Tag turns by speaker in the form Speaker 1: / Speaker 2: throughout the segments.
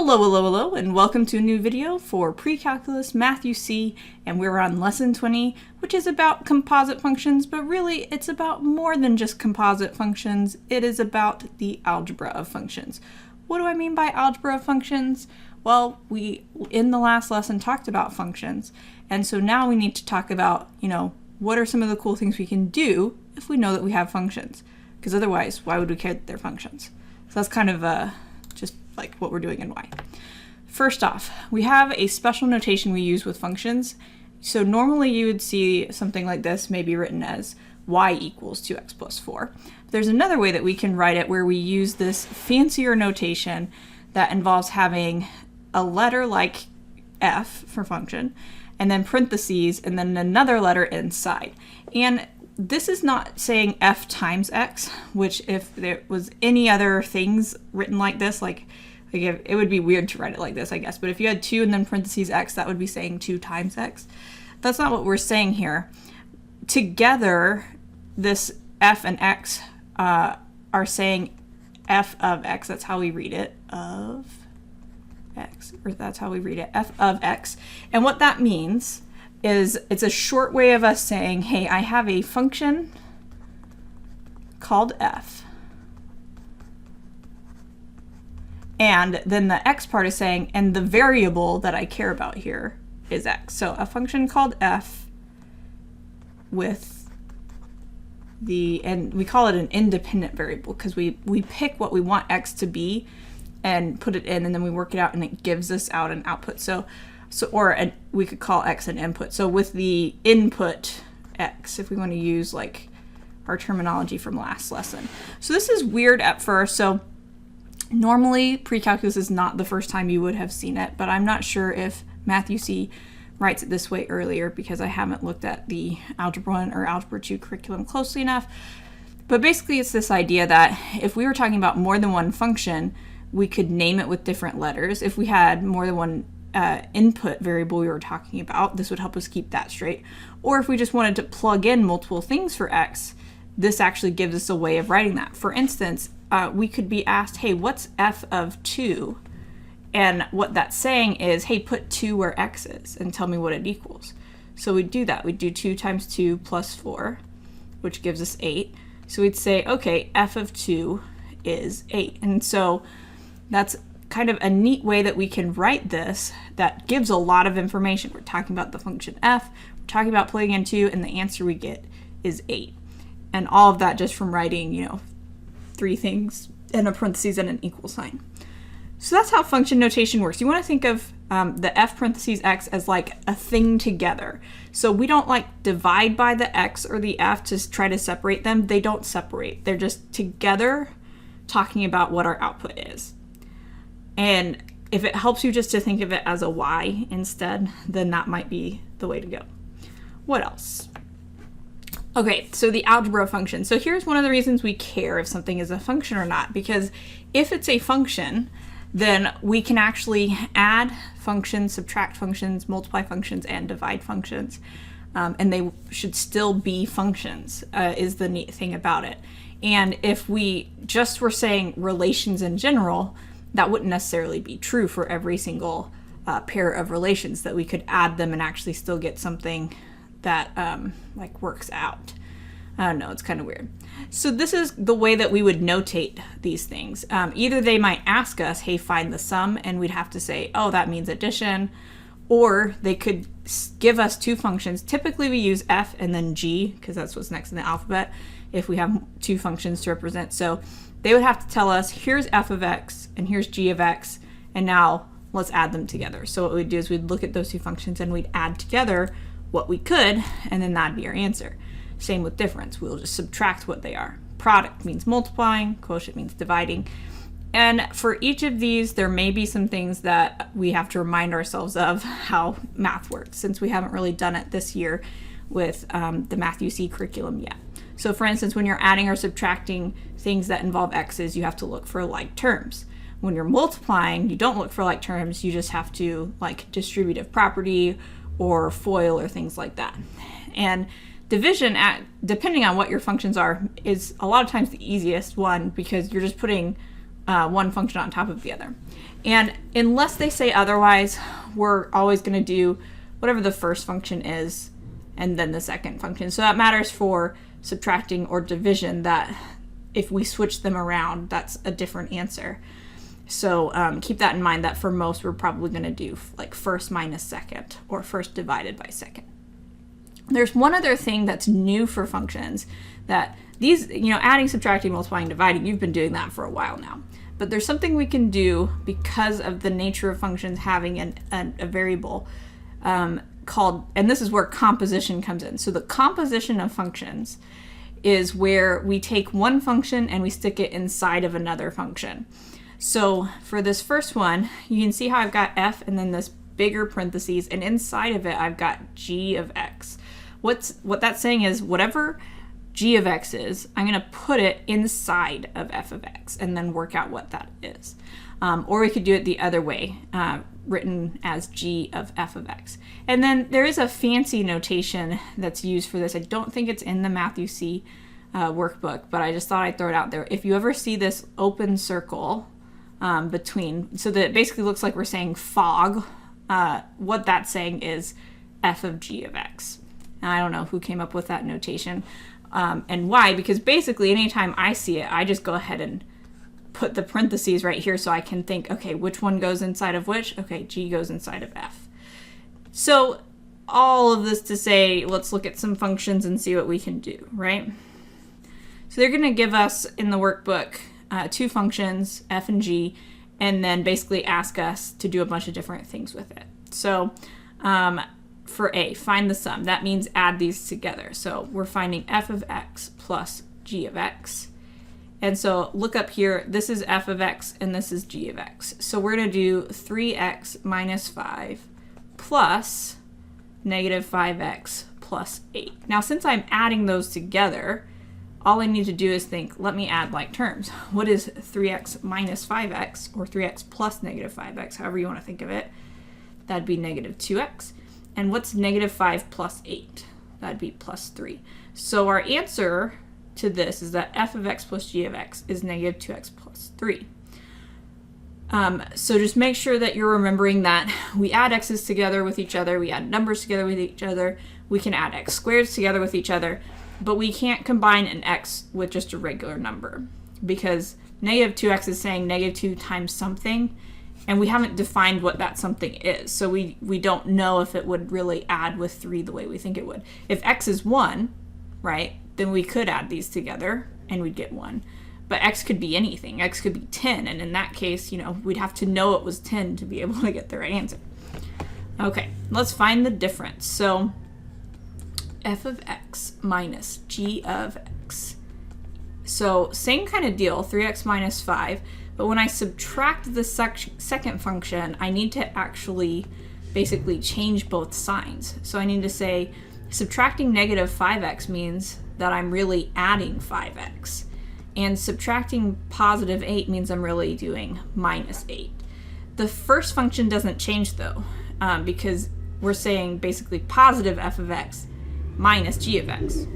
Speaker 1: Hello, and welcome to a new video for Precalculus Math UC, and we're on Lesson 20, which is about composite functions, but really it's about more than just composite functions. It is about the algebra of functions. What do I mean by algebra of functions? Well, we, in the last lesson, talked about functions, and so now we need to talk about, what are some of the cool things we can do if we know that we have functions? Because otherwise, why would we care that they're functions? So that's kind of just like what we're doing and why. First off, we have a special notation we use with functions. So normally you would see something like this, maybe written as y equals 2x plus 4. There's another way that we can write it where we use this fancier notation that involves having a letter like f for function, and then parentheses, and then another letter inside. And this is not saying f times x, which if there was any other things written like this, it would be weird to write it like this, I guess. But if you had 2 and then parentheses x, that would be saying 2 times x. That's not what we're saying here. Together, this f and x are saying f of x. That's how we read it, of x, or that's how we read it, f of x. And what that means is it's a short way of us saying, hey, I have a function called f. And then the x part is saying, and the variable that I care about here is x. So a function called f with and we call it an independent variable because we pick what we want x to be and put it in, and then we work it out and it gives us out an output. We could call x an input. So with the input x, if we want to use like our terminology from last lesson. So this is weird at first. So normally Precalculus is not the first time you would have seen it, but I'm not sure if Math UC writes it this way earlier because I haven't looked at the Algebra 1 or Algebra 2 curriculum closely enough. But basically it's this idea that if we were talking about more than one function, we could name it with different letters. If we had more than one input variable we were talking about, this would help us keep that straight. Or if we just wanted to plug in multiple things for x, this actually gives us a way of writing that. For instance, we could be asked, hey, what's f of 2? And what that's saying is, hey, put 2 where x is and tell me what it equals. So we'd do that. We'd do 2 times 2 plus 4, which gives us 8. So we'd say, okay, f of 2 is 8. And so that's kind of a neat way that we can write this that gives a lot of information. We're talking about the function f, we're talking about plugging in 2, and the answer we get is 8. And all of that just from writing, 3 things and a parentheses and an equal sign. So that's how function notation works. You want to think of the f parentheses x as like a thing together. So we don't like divide by the x or the f to try to separate them. They don't separate. They're just together talking about what our output is. And if it helps you just to think of it as a y instead, then that might be the way to go. What else? Okay, so the algebra of functions. So here's one of the reasons we care if something is a function or not, because if it's a function, then we can actually add functions, subtract functions, multiply functions, and divide functions. And they should still be functions, is the neat thing about it. And if we just were saying relations in general, that wouldn't necessarily be true for every single pair of relations, that we could add them and actually still get something that works out. I don't know, it's kind of weird. So this is the way that we would notate these things. Either they might ask us, hey, find the sum, and we'd have to say, oh, that means addition, or they could give us 2 functions. Typically we use f and then g, because that's what's next in the alphabet, if we have 2 functions to represent. So they would have to tell us, here's f of x, and here's g of x, and now let's add them together. So what we'd do is we'd look at those 2 functions and we'd add together what we could, and then that'd be our answer. Same with difference. We'll just subtract what they are. Product means multiplying, quotient means dividing. And for each of these, there may be some things that we have to remind ourselves of how math works, since we haven't really done it this year with the Math UC curriculum yet. So for instance, when you're adding or subtracting things that involve x's, you have to look for like terms. When you're multiplying, you don't look for like terms, you just have to like distributive property or FOIL or things like that. And division, depending on what your functions are, is a lot of times the easiest one because you're just putting one function on top of the other. And unless they say otherwise, we're always going to do whatever the first function is and then the second function. So that matters for subtracting or division, that if we switch them around, that's a different answer. So keep that in mind, that for most, we're probably going to do like first minus second or first divided by second. There's one other thing that's new for functions, that these, adding, subtracting, multiplying, dividing, you've been doing that for a while now. But there's something we can do because of the nature of functions having a variable called, and this is where composition comes in. So the composition of functions is where we take one function and we stick it inside of another function. So for this first one, you can see how I've got f and then this bigger parentheses, and inside of it I've got g of x. What that's saying is whatever g of x is, I'm going to put it inside of f of x and then work out what that is. Or we could do it the other way, written as g of f of x. And then there is a fancy notation that's used for this. I don't think it's in the Math You See workbook, but I just thought I'd throw it out there. If you ever see this open circle between, so that it basically looks like we're saying fog, what that's saying is f of g of x. Now, I don't know who came up with that notation and why, because basically anytime I see it, I just go ahead and put the parentheses right here so I can think, okay, which one goes inside of which? Okay, g goes inside of f. So all of this to say, let's look at some functions and see what we can do, right? So they're going to give us in the workbook two functions, f and g, and then basically ask us to do a bunch of different things with it. So for A, find the sum. That means add these together. So we're finding f of x plus g of x. And so look up here, this is f of x and this is g of x. So we're going to do 3x minus 5 plus negative 5x plus 8. Now since I'm adding those together, all I need to do is think, let me add like terms. What is 3x minus 5x, or 3x plus negative 5x, however you want to think of it? That'd be negative 2x. And what's negative 5 plus 8? That'd be plus 3. So our answer to this is that f of x plus g of x is negative 2x plus 3. So just make sure that you're remembering that we add x's together with each other, we add numbers together with each other, we can add x squareds together with each other, but we can't combine an x with just a regular number, because negative 2x is saying negative 2 times something, and we haven't defined what that something is. So we don't know if it would really add with 3 the way we think it would. If x is 1, right, then we could add these together and we'd get 1. But x could be anything. X could be 10, and in that case, we'd have to know it was 10 to be able to get the right answer. Okay, let's find the difference. So f of x minus g of x. So same kind of deal, 3x minus 5, but when I subtract the second function, I need to actually basically change both signs. So I need to say subtracting negative 5x means that I'm really adding 5x. And subtracting positive 8 means I'm really doing minus 8. The first function doesn't change though, because we're saying basically positive f of x minus g of x.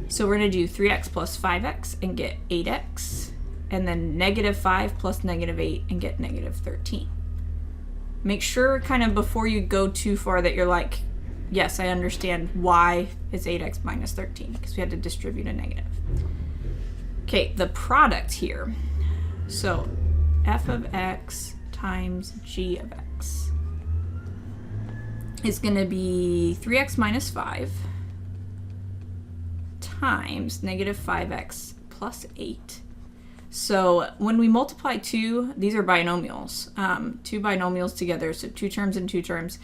Speaker 1: So we're going to do 3x plus 5x and get 8x, and then negative 5 plus negative 8 and get negative 13. Make sure kind of before you go too far that you're like, yes, I understand why it's 8x minus 13, because we had to distribute a negative. Okay, the product here. So f of x times g of x is going to be 3x minus 5 times negative 5x plus 8. So when we multiply two, these are binomials, two binomials together, so two terms and two terms.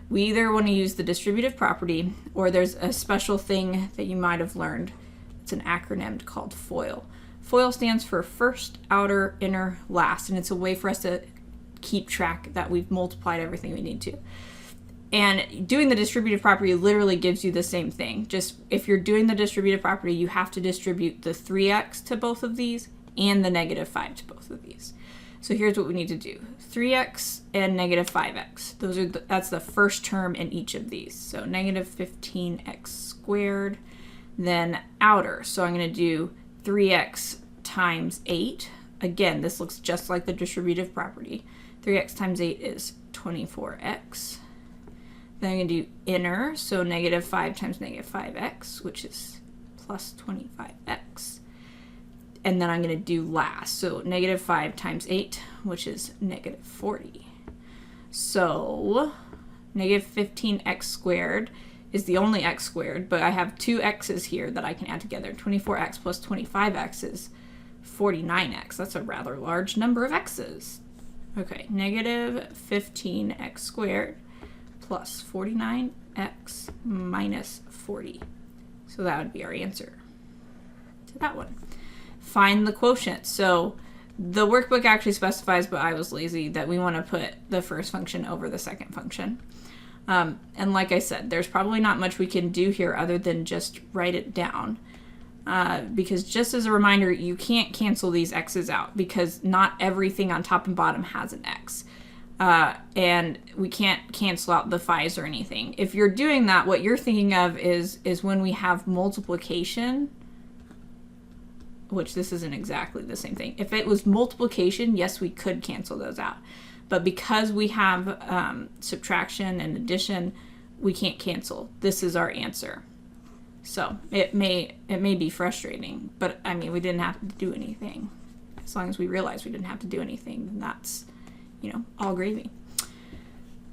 Speaker 1: We either want to use the distributive property, or there's a special thing that you might have learned. It's an acronym called FOIL. FOIL stands for first, outer, inner, last, and it's a way for us to keep track that we've multiplied everything we need to. And doing the distributive property literally gives you the same thing. Just if you're doing the distributive property, you have to distribute the 3x to both of these and the negative 5 to both of these. So here's what we need to do. 3x and negative 5x. That's the first term in each of these. So negative 15x squared. Then outer. So I'm going to do 3x times 8. again, this looks just like the distributive property. 3x times 8 is 24x. Then I'm going to do inner, so negative 5 times negative 5x, which is plus 25x. And then I'm going to do last, so negative 5 times 8, which is negative 40. So negative 15x squared is the only x squared, but I have two x's here that I can add together. 24x plus 25x is 49x. That's a rather large number of x's. Okay, negative 15x squared plus 49x minus 40. So that would be our answer to that one. Find the quotient. So the workbook actually specifies, but I was lazy, that we want to put the first function over the second function. And like I said, there's probably not much we can do here other than just write it down. Because just as a reminder, you can't cancel these x's out because not everything on top and bottom has an x. And we can't cancel out the 5's or anything. If you're doing that, what you're thinking of is when we have multiplication, which this isn't exactly the same thing. If it was multiplication, yes, we could cancel those out. But because we have subtraction and addition, we can't cancel. This is our answer. So it may be frustrating, but I mean, we didn't have to do anything. As long as we realize we didn't have to do anything, then that's, all gravy.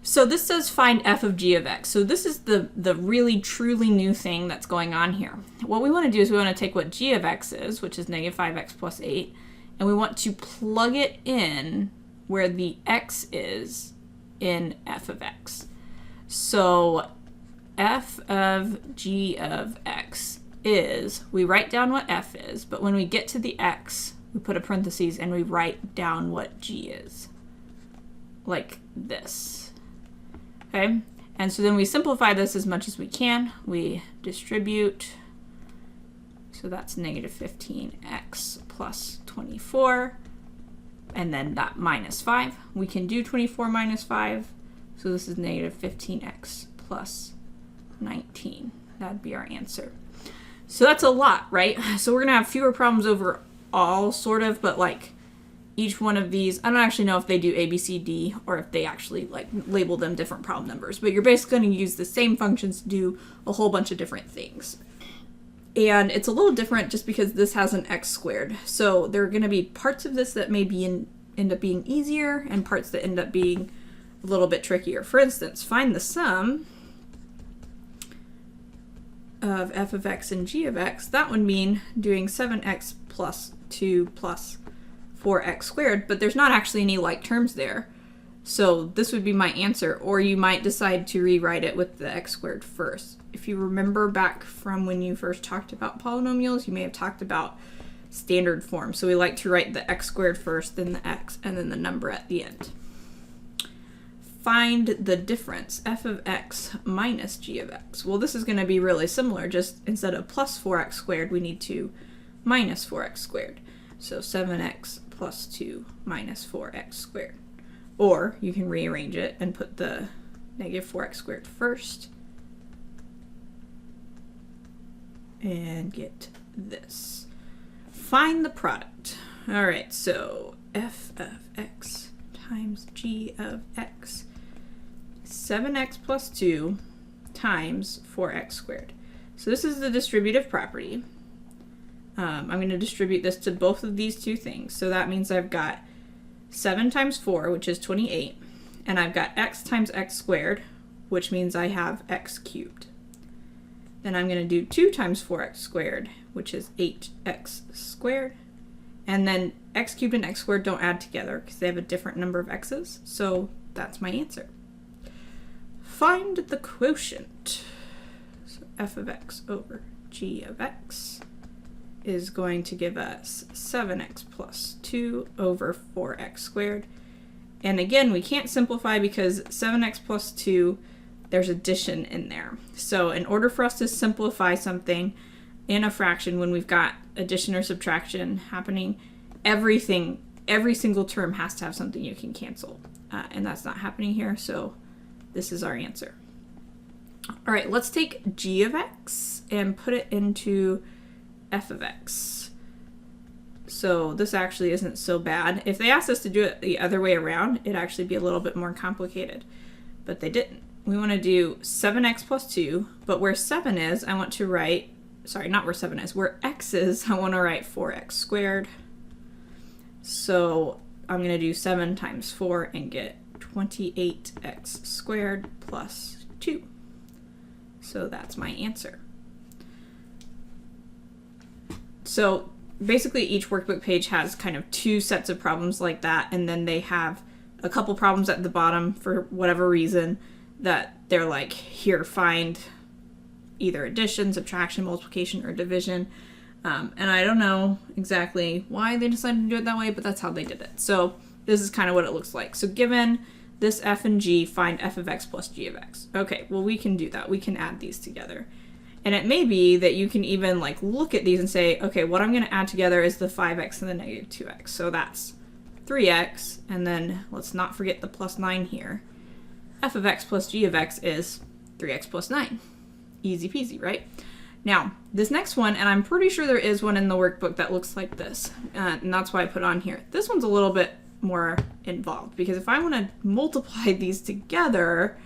Speaker 1: So this says find f of g of x. So this is the really truly new thing that's going on here. What we want to do is we want to take what g of x is, which is negative 5x plus 8, and we want to plug it in where the x is in f of x. So f of g of x is, we write down what f is, but when we get to the x, we put a parentheses and we write down what g is. Like this. Okay? And so then we simplify this as much as we can. We distribute. So that's negative 15x plus 24. And then that minus 5. We can do 24 minus 5. So this is negative 15x plus 19. That'd be our answer. So that's a lot, right? So we're going to have fewer problems overall, sort of, but like each one of these, I don't actually know if they do A, B, C, D, or if they actually like label them different problem numbers, but you're basically going to use the same functions to do a whole bunch of different things. And it's a little different just because this has an x squared. So there are going to be parts of this that may end up being easier and parts that end up being a little bit trickier. For instance, find the sum of f of x and g of x. That would mean doing 7x plus 2 plus 4x squared, but there's not actually any like terms there. So this would be my answer, or you might decide to rewrite it with the x squared first. If you remember back from when you first talked about polynomials, you may have talked about standard form. So we like to write the x squared first, then the x, and then the number at the end. Find the difference, f of x minus g of x. Well, this is going to be really similar, just instead of plus 4x squared, we need to minus 4x squared. So 7x plus 2 minus 4x squared. Or you can rearrange it and put the negative 4x squared first and get this. Find the product. All right, so f of x times g of x, 7x plus 2 times 4x squared. So this is the distributive property. I'm going to distribute this to both of these two things. So that means I've got 7 times 4, which is 28, and I've got x times x squared, which means I have x cubed. Then I'm going to do 2 times 4x squared, which is 8x squared. And then x cubed and x squared don't add together because they have a different number of x's. So that's my answer. Find the quotient. So f of x over g of x is going to give us 7x plus 2 over 4x squared. And again, we can't simplify because 7x plus 2, there's addition in there. So in order for us to simplify something in a fraction when we've got addition or subtraction happening, every single term has to have something you can cancel. And that's not happening here, so this is our answer. All right, let's take g of x and put it into f of x. So this actually isn't so bad. If they asked us to do it the other way around, it'd actually be a little bit more complicated. But they didn't. We want to do 7x plus 2, but where 7 is, I want to write, sorry, not where 7 is, where x is, I want to write 4x squared. So I'm going to do 7 times 4 and get 28x squared plus 2. So that's my answer. So basically each workbook page has kind of 2 sets of problems like that, and then they have a couple problems at the bottom for whatever reason that they're like, here, find either addition, subtraction, multiplication, or division. And I don't know exactly why they decided to do it that way, but that's how they did it. So this is kind of what it looks like. So given this f and g, find f of x plus g of x. Okay, well, we can do that. We can add these together. And it may be that you can even like look at these and say, okay, what I'm going to add together is the 5x and the negative 2x. So that's 3x, and then let's not forget the plus 9 here. F of x plus g of x is 3x plus 9. Easy peasy, right? Now, this next one, and I'm pretty sure there is one in the workbook that looks like this, and that's why I put on here. This one's a little bit more involved, because if I want to multiply these together,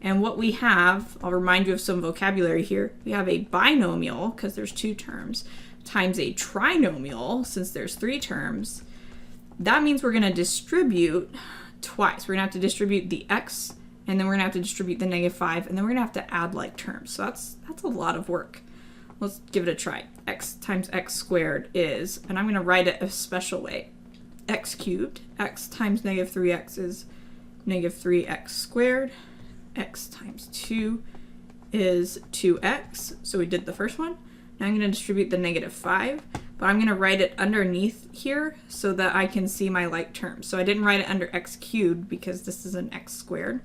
Speaker 1: and what we have, I'll remind you of some vocabulary here. We have a binomial, because there's 2 terms, times a trinomial, since there's 3 terms. That means we're going to distribute twice. We're going to have to distribute the x, and then we're going to have to distribute the negative 5, and then we're going to have to add like terms. So that's a lot of work. Let's give it a try. X times x squared is, and I'm going to write it a special way, x cubed. X times negative 3x is negative 3x squared. X times 2 is 2x. So we did the first one. Now I'm going to distribute the negative 5, but I'm going to write it underneath here so that I can see my like terms. So I didn't write it under x cubed because this is an x squared.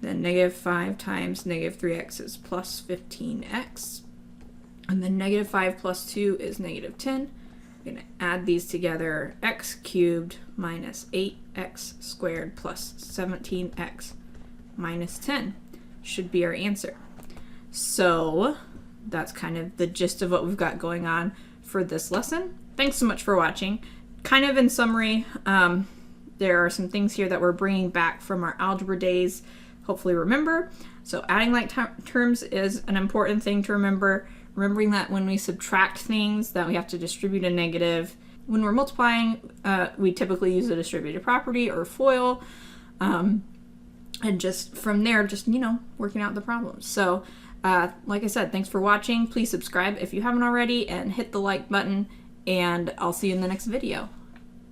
Speaker 1: Then negative 5 times negative 3x is plus 15x. And then negative 5 plus 2 is negative 10. I'm going to add these together. X cubed minus 8x squared plus 17x minus 10 should be our answer. So that's kind of the gist of what we've got going on for this lesson. Thanks so much for watching. Kind of in summary, there are some things here that we're bringing back from our algebra days. Hopefully remember. So adding like terms is an important thing to remember. Remembering that when we subtract things that we have to distribute a negative. When we're multiplying, we typically use a distributive property or FOIL. And just from there, just, working out the problems. So like I said, thanks for watching. Please subscribe if you haven't already and hit the like button, and I'll see you in the next video.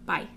Speaker 1: Bye.